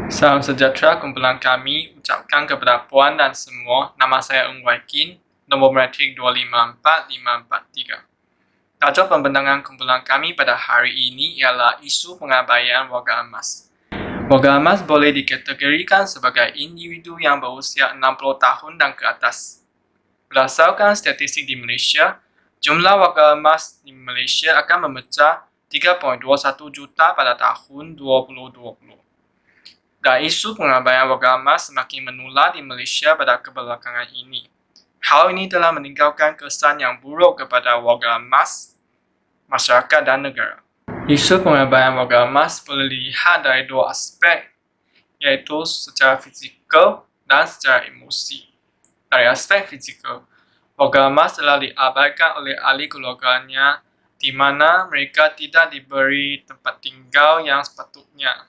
Salam sejahtera kumpulan kami ucapkan kepada puan dan semua. Nama saya Ung Wai Kin, nombor metrik 254543. Tajuk pembentangan kumpulan kami pada hari ini ialah isu pengabaian warga emas. Warga emas boleh dikategorikan sebagai individu yang berusia 60 tahun dan ke atas. Berdasarkan statistik di Malaysia, jumlah warga emas di Malaysia akan memecah 3.21 juta pada tahun 2020. Dan isu pengabaian warga emas semakin menular di Malaysia pada kebelakangan ini. Hal ini telah meninggalkan kesan yang buruk kepada warga emas, masyarakat dan negara. Isu pengabaian warga emas boleh dilihat dari dua aspek, iaitu secara fizikal dan secara emosi. Dari aspek fizikal, warga emas telah diabaikan oleh ahli keluarganya di mana mereka tidak diberi tempat tinggal yang sepatutnya.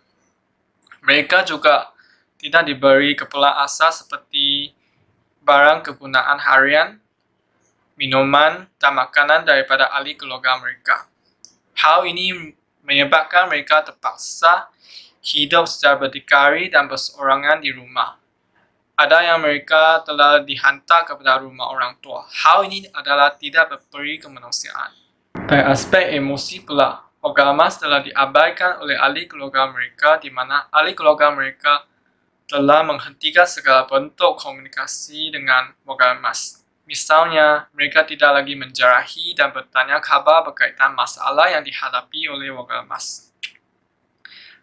Mereka juga tidak diberi keperluan asas seperti barang kegunaan harian, minuman, dan makanan daripada ahli keluarga mereka. Hal ini menyebabkan mereka terpaksa hidup secara berdikari dan berseorangan di rumah. Ada yang mereka telah dihantar kepada rumah orang tua. Hal ini adalah tidak berperi kemanusiaan. Dari aspek emosi pula, warga emas telah diabaikan oleh ahli keluarga mereka di mana ahli keluarga mereka telah menghentikan segala bentuk komunikasi dengan warga emas. Misalnya, mereka tidak lagi menjarahi dan bertanya khabar berkaitan masalah yang dihadapi oleh warga emas.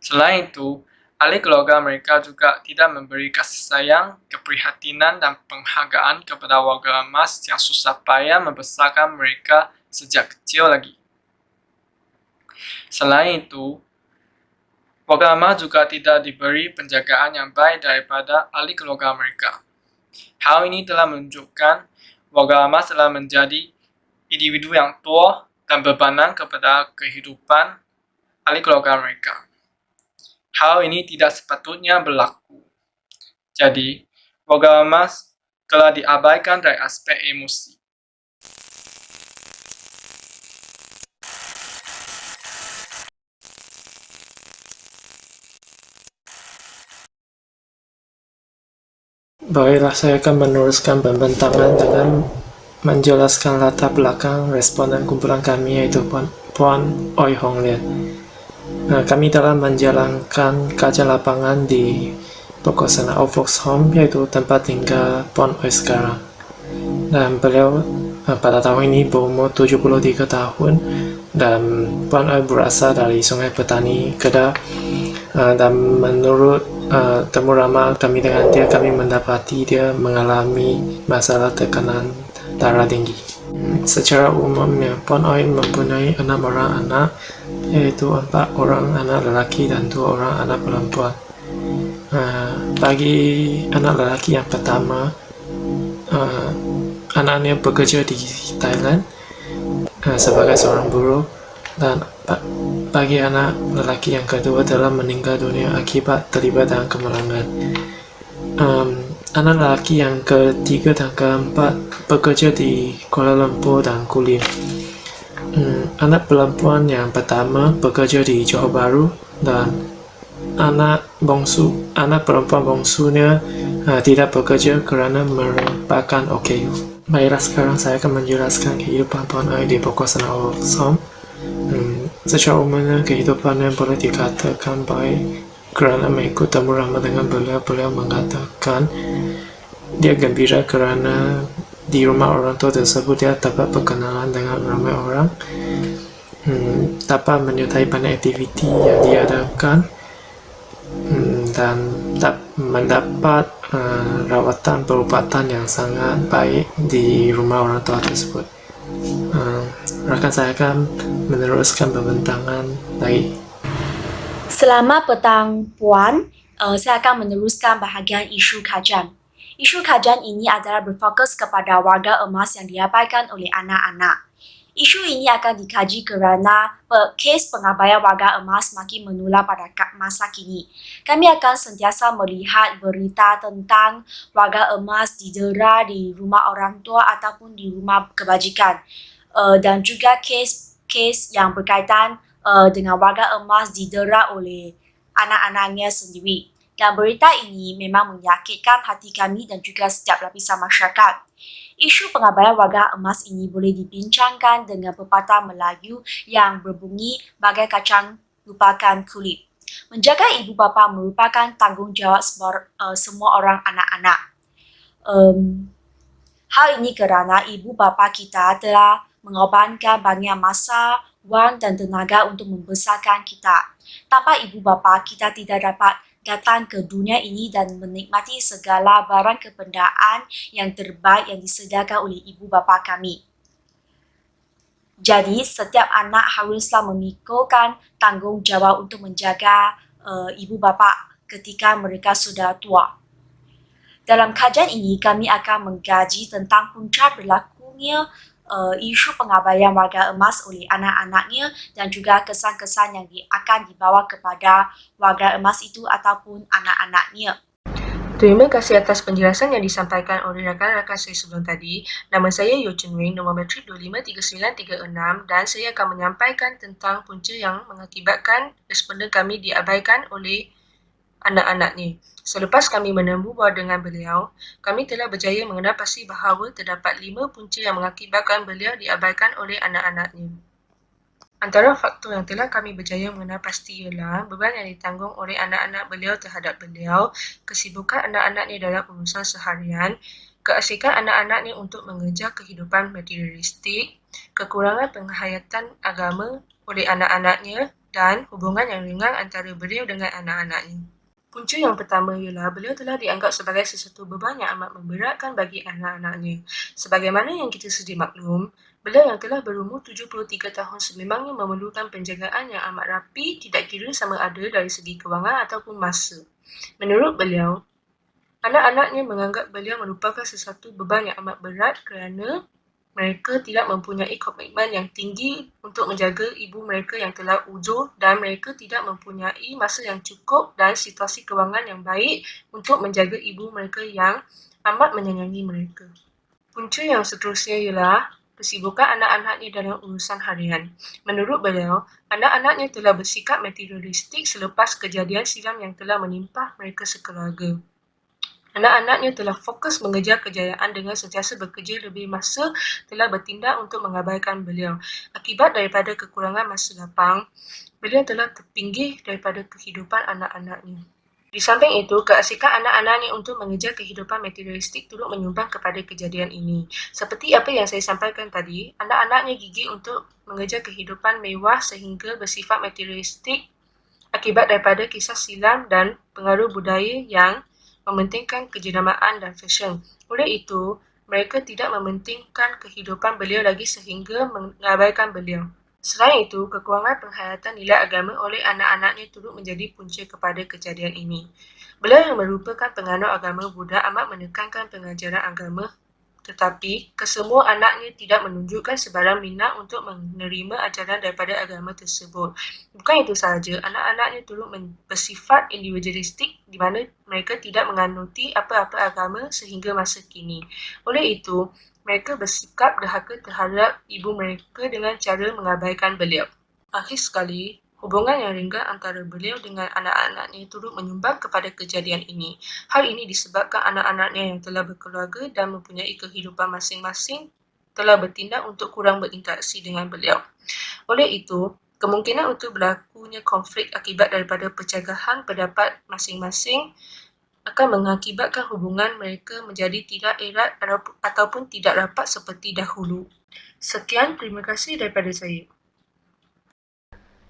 Selain itu, ahli keluarga mereka juga tidak memberi kasih sayang, keprihatinan dan penghargaan kepada warga emas yang susah payah membesarkan mereka sejak kecil lagi. Selain itu, warga emas juga tidak diberi penjagaan yang baik daripada ahli keluarga mereka. Hal ini telah menunjukkan warga emas telah menjadi individu yang tua dan berbanan kepada kehidupan ahli keluarga mereka. Hal ini tidak sepatutnya berlaku. Jadi, warga emas telah diabaikan dari aspek emosi. Baiklah, saya akan meneruskan pembentangan dengan menjelaskan latar belakang responden kumpulan kami, yaitu Puan Oi Hong Lian. Kami telah menjalankan kajian lapangan di pokok sana Ofox Home, yaitu tempat tinggal Puan Oi sekarang. Dan beliau pada tahun ini berumur 73 tahun dan Puan Oi berasal dari Sungai Petani, Kedah. Dan menurut temu ramah kami dengan dia, kami mendapati dia mengalami masalah tekanan darah tinggi. Secara umumnya, Puan Oi mempunyai 6 orang anak, yaitu 4 orang anak lelaki dan 2 orang anak perempuan. Bagi anak lelaki yang pertama, anaknya bekerja di Thailand sebagai seorang buruh, dan bagi anak lelaki yang kedua telah meninggal dunia akibat terlibat dalam kemalangan. Anak lelaki yang ketiga dan keempat bekerja di Kuala Lumpur dan Kulim. Anak perempuan yang pertama bekerja di Johor Bahru dan anak perempuan bongsunya tidak bekerja kerana merupakan OKU. Baiklah, sekarang saya akan menjelaskan kehidupan Puan Oi di pokok sana Oxfam. Secara umumnya kehidupannya boleh dikatakan baik kerana mengikut temu ramah dengan beliau mengatakan dia gembira kerana di rumah orang tua tersebut dia dapat berkenalan dengan ramai orang, dapat menyertai banyak aktiviti yang diadakan, dan mendapat rawatan perubatan yang sangat baik di rumah orang tua tersebut. Rakan saya akan meneruskan pembentangan lagi. Selamat petang, Puan. Saya akan meneruskan bahagian isu kajian. Isu kajian ini adalah berfokus kepada warga emas yang diabaikan oleh anak-anak. Isu ini akan dikaji kerana kes pengabaian warga emas makin menular pada masa kini. Kami akan sentiasa melihat berita tentang warga emas didera di rumah orang tua ataupun di rumah kebajikan. Dan juga kes yang berkaitan dengan warga emas didera oleh anak-anaknya sendiri. Dan berita ini memang menyakitkan hati kami dan juga setiap lapisan masyarakat. Isu pengabaian warga emas ini boleh dibincangkan dengan pepatah Melayu yang berbunyi bagai kacang lupakan kulit. Menjaga ibu bapa merupakan tanggungjawab semua orang anak-anak. Hal ini kerana ibu bapa kita telah mengorbankan banyak masa, wang dan tenaga untuk membesarkan kita. Tanpa ibu bapa, kita tidak dapat datang ke dunia ini dan menikmati segala barang kebendaan yang terbaik yang disediakan oleh ibu bapa kami. Jadi, setiap anak haruslah memikulkan tanggungjawab untuk menjaga ibu bapa ketika mereka sudah tua. Dalam kajian ini, kami akan mengkaji tentang punca berlakunya isu pengabaian warga emas oleh anak-anaknya dan juga kesan-kesan yang akan dibawa kepada warga emas itu ataupun anak-anaknya. Terima kasih atas penjelasan yang disampaikan oleh rakan-rakan saya sebelum tadi. Nama saya Yo Chun Wing, nombor matrik 253936 dan saya akan menyampaikan tentang punca yang mengakibatkan responden kami diabaikan oleh anak-anaknya. Selepas kami menembu bual dengan beliau, kami telah berjaya mengenal pasti bahawa terdapat 5 punca yang mengakibatkan beliau diabaikan oleh anak-anaknya. Antara faktor yang telah kami berjaya mengenal pasti ialah beban yang ditanggung oleh anak-anak beliau terhadap beliau, kesibukan anak-anaknya dalam urusan seharian, keasikan anak-anaknya untuk mengejar kehidupan materialistik, kekurangan penghayatan agama oleh anak-anaknya dan hubungan yang ringan antara beliau dengan anak-anaknya. Punca yang pertama ialah beliau telah dianggap sebagai sesuatu beban yang amat memberatkan bagi anak-anaknya. Sebagaimana yang kita sedia maklum, beliau yang telah berumur 73 tahun sememangnya memerlukan penjagaan yang amat rapi, tidak kira sama ada dari segi kewangan ataupun masa. Menurut beliau, anak-anaknya menganggap beliau merupakan sesuatu beban yang amat berat kerana mereka tidak mempunyai komitmen yang tinggi untuk menjaga ibu mereka yang telah uzur dan mereka tidak mempunyai masa yang cukup dan situasi kewangan yang baik untuk menjaga ibu mereka yang amat menyayangi mereka. Punca yang seterusnya ialah kesibukan anak-anaknya dalam urusan harian. Menurut beliau, anak-anaknya telah bersikap materialistik selepas kejadian silam yang telah menimpa mereka sekeluarga. Anak-anaknya telah fokus mengejar kejayaan dengan sentiasa bekerja lebih masa telah bertindak untuk mengabaikan beliau. Akibat daripada kekurangan masa lapang, beliau telah terpinggir daripada kehidupan anak-anaknya. Di samping itu, keasikan anak-anaknya untuk mengejar kehidupan materialistik turut menyumbang kepada kejadian ini. Seperti apa yang saya sampaikan tadi, anak-anaknya gigih untuk mengejar kehidupan mewah sehingga bersifat materialistik akibat daripada kisah silam dan pengaruh budaya yang mementingkan kejenamaan dan fashion. Oleh itu, mereka tidak mementingkan kehidupan beliau lagi sehingga mengabaikan beliau. Selain itu, kekurangan penghayatan nilai agama oleh anak-anaknya turut menjadi punca kepada kejadian ini. Beliau yang merupakan penganut agama Buddha amat menekankan pengajaran agama, tetapi kesemua anaknya tidak menunjukkan sebarang minat untuk menerima ajaran daripada agama tersebut. Bukan itu sahaja, anak-anaknya turut bersifat individualistik di mana mereka tidak menganuti apa-apa agama sehingga masa kini. Oleh itu, mereka bersikap derhaka terhadap ibu mereka dengan cara mengabaikan beliau. Akhir sekali, hubungan yang renggang antara beliau dengan anak-anaknya turut menyumbang kepada kejadian ini. Hal ini disebabkan anak-anaknya yang telah berkeluarga dan mempunyai kehidupan masing-masing telah bertindak untuk kurang berinteraksi dengan beliau. Oleh itu, kemungkinan untuk berlakunya konflik akibat daripada percakapan pendapat masing-masing akan mengakibatkan hubungan mereka menjadi tidak erat ataupun tidak rapat seperti dahulu. Sekian, terima kasih daripada saya.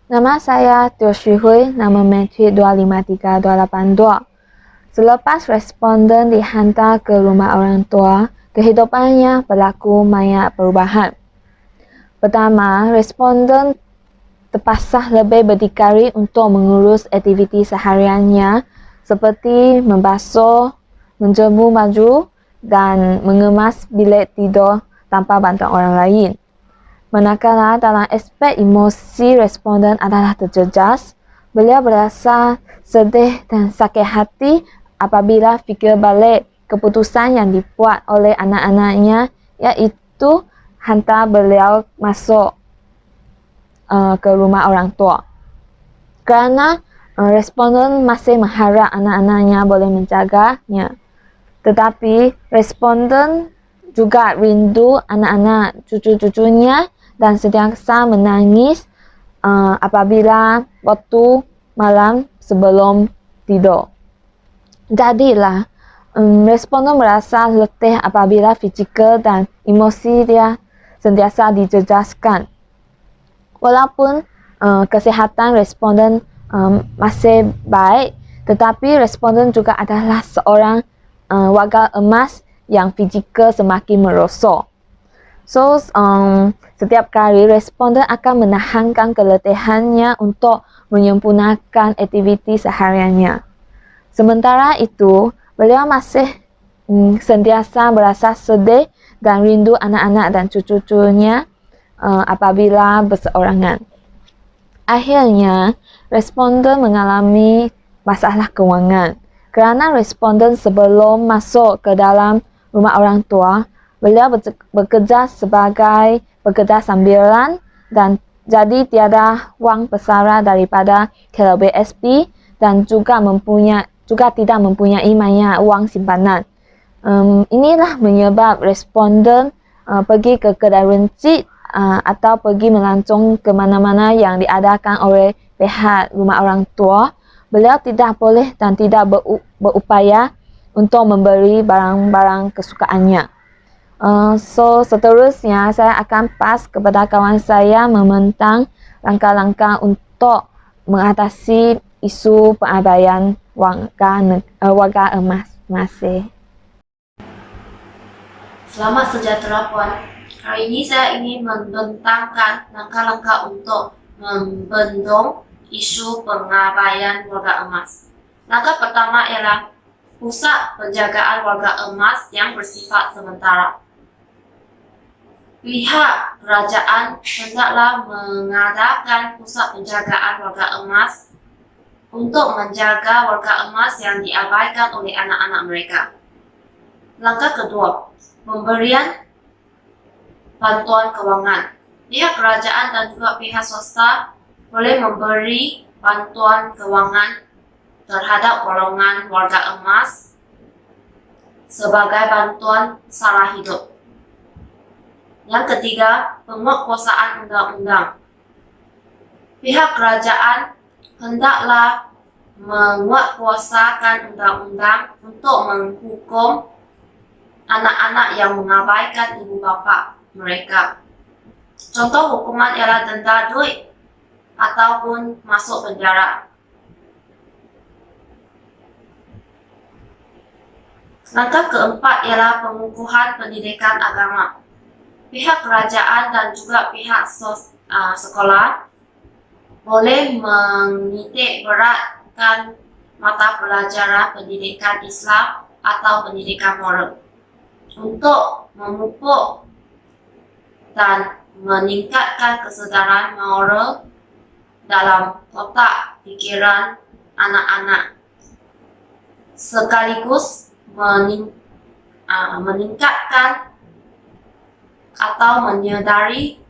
Nama saya Teo Shi Hui, nama matrik 253282. Selepas responden dihantar ke rumah orang tua, kehidupannya berlaku banyak perubahan. Pertama, responden terpaksa lebih berdikari untuk mengurus aktiviti sehariannya seperti membasuh, menjemur baju dan mengemas bilik tidur tanpa bantuan orang lain. Manakala dalam aspek emosi responden adalah terjejas, beliau berasa sedih dan sakit hati apabila fikir balik keputusan yang dibuat oleh anak-anaknya, iaitu hantar beliau masuk ke rumah orang tua. Kerana responden masih mengharap anak-anaknya boleh menjaganya. Tetapi responden juga rindu anak-anak cucu-cucunya dan sentiasa menangis apabila waktu malam sebelum tidur. Jadilah, responden merasa letih apabila fizikal dan emosi dia sentiasa dijejaskan. Walaupun kesihatan responden masih baik, tetapi responden juga adalah seorang warga emas yang fizikal semakin merosot. So, setiap kali responden akan menahankan keletihannya untuk menyempurnakan aktiviti sehariannya. Sementara itu, beliau masih sentiasa merasa sedih dan rindu anak-anak dan cucu-cucunya apabila berseorangan. Akhirnya, responden mengalami masalah keuangan. Kerana responden sebelum masuk ke dalam rumah orang tua, beliau bekerja sebagai pekerja sambilan dan jadi tiada wang pesara daripada KLBSP dan juga tidak mempunyai banyak wang simpanan. Inilah menyebab responden pergi ke kedai rencit atau pergi melancong ke mana-mana yang diadakan oleh pihak rumah orang tua. Beliau tidak boleh dan tidak berupaya untuk memberi barang-barang kesukaannya. So, seterusnya saya akan pas kepada kawan saya membentang langkah-langkah untuk mengatasi isu pengabaian warga emas. Terima kasih. Selamat sejahtera Puan. Hari ini saya ingin membentangkan langkah-langkah untuk membendung isu pengabaian warga emas. Langkah pertama ialah pusat penjagaan warga emas yang bersifat sementara. Pihak kerajaan hendaklah mengadakan pusat penjagaan warga emas untuk menjaga warga emas yang diabaikan oleh anak-anak mereka. Langkah kedua, pemberian bantuan kewangan. Pihak kerajaan dan juga pihak swasta boleh memberi bantuan kewangan terhadap golongan warga emas sebagai bantuan sara hidup. Yang ketiga, penguatkuasaan undang-undang. Pihak kerajaan hendaklah menguatkuasakan undang-undang untuk menghukum anak-anak yang mengabaikan ibu bapa mereka. Contoh hukuman ialah denda duit ataupun masuk penjara. Langkah keempat ialah pengukuhan pendidikan agama. Pihak kerajaan dan juga pihak sekolah boleh menitik beratkan mata pelajaran pendidikan Islam atau pendidikan moral untuk memupuk dan meningkatkan kesedaran moral dalam otak fikiran anak-anak, sekaligus meningkatkan atau menyadari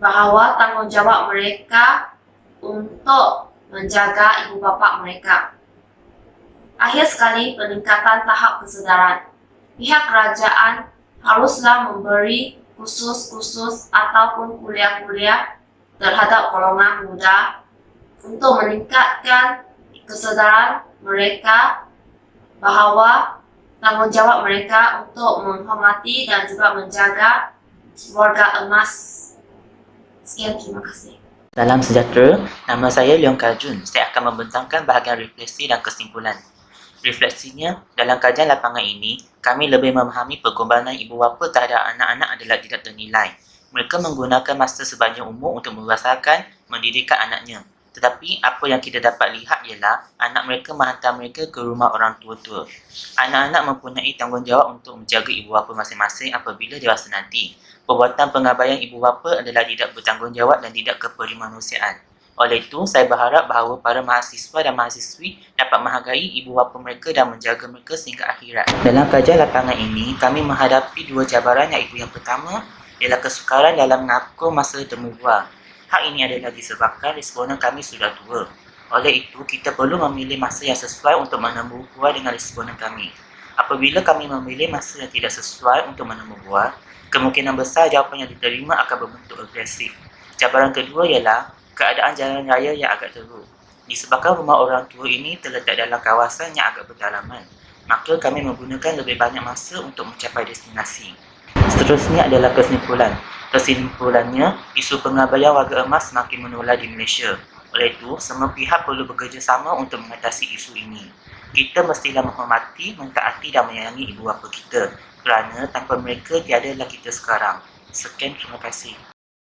bahawa tanggungjawab mereka untuk menjaga ibu bapa mereka. Akhir sekali, peningkatan tahap kesedaran. Pihak kerajaan haruslah memberi kursus-kursus ataupun kuliah-kuliah terhadap golongan muda untuk meningkatkan kesedaran mereka bahawa tanggungjawab mereka untuk menghormati dan juga menjaga warga emas. Sekian, terima kasih. Salam sejahtera, nama saya Leong Kajun. Saya akan membentangkan bahagian refleksi dan kesimpulan. Refleksinya, dalam kajian lapangan ini, kami lebih memahami pengorbanan ibu bapa terhadap anak-anak adalah tidak ternilai. Mereka menggunakan masa sebanyak umur untuk membesarkan, mendidikkan anaknya. Tetapi apa yang kita dapat lihat ialah anak mereka menghantar mereka ke rumah orang tua-tua. Anak-anak mempunyai tanggungjawab untuk menjaga ibu bapa masing-masing apabila dewasa nanti. Perbuatan pengabaian ibu bapa adalah tidak bertanggungjawab dan tidak keperimanusiaan. Oleh itu, saya berharap bahawa para mahasiswa dan mahasiswi dapat menghargai ibu bapa mereka dan menjaga mereka sehingga akhirat. Dalam kajian lapangan ini, kami menghadapi dua cabaran, iaitu yang pertama ialah kesukaran dalam mengakur masa temu buah. Hal ini adalah disebabkan responden kami sudah tua. Oleh itu, kita perlu memilih masa yang sesuai untuk menemu buah dengan responden kami. Apabila kami memilih masa yang tidak sesuai untuk menemu buah, kemungkinan besar jawapan yang diterima akan berbentuk agresif. Cabaran kedua ialah keadaan jalan raya yang agak teruk. Disebabkan rumah orang tua ini terletak dalam kawasan yang agak berdalaman, maka kami menggunakan lebih banyak masa untuk mencapai destinasi. Seterusnya adalah kesimpulan. Kesimpulannya, isu pengabaian warga emas semakin menular di Malaysia. Oleh itu, semua pihak perlu bekerjasama untuk mengatasi isu ini. Kita mestilah menghormati, mentaati dan menyayangi ibu bapa kita kerana tanpa mereka tiadalah kita sekarang. Sekian, terima kasih.